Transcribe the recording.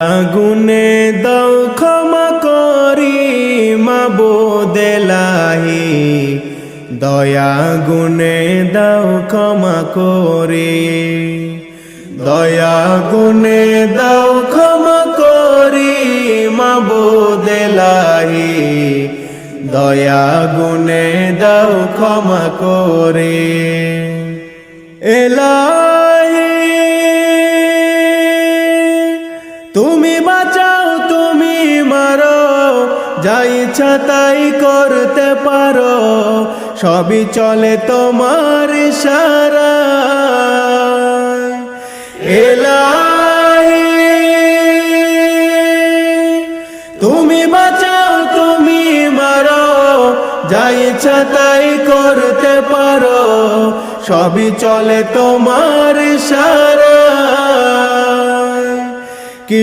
আগুনে দাও ক্ষমা করি মাবুদ ইলাহি, দয়া গুনে দাও ক্ষমা করি, দয়া গুনে দাও ক্ষমা করি মাবুদ ইলাহি, দয়া গুনে দাও ক্ষমা করি। ইলাহি তুমি বাঁচাও তুমি মারো, যা ইচ্ছা তাই করতে পারো, সবই চলে তোমার ইশারায়। ইলাহি তুমি বাঁচাও তুমি মারো, যা ইচ্ছা তাই করতে পারো, সবই চলে তোমার ইশারায়। কি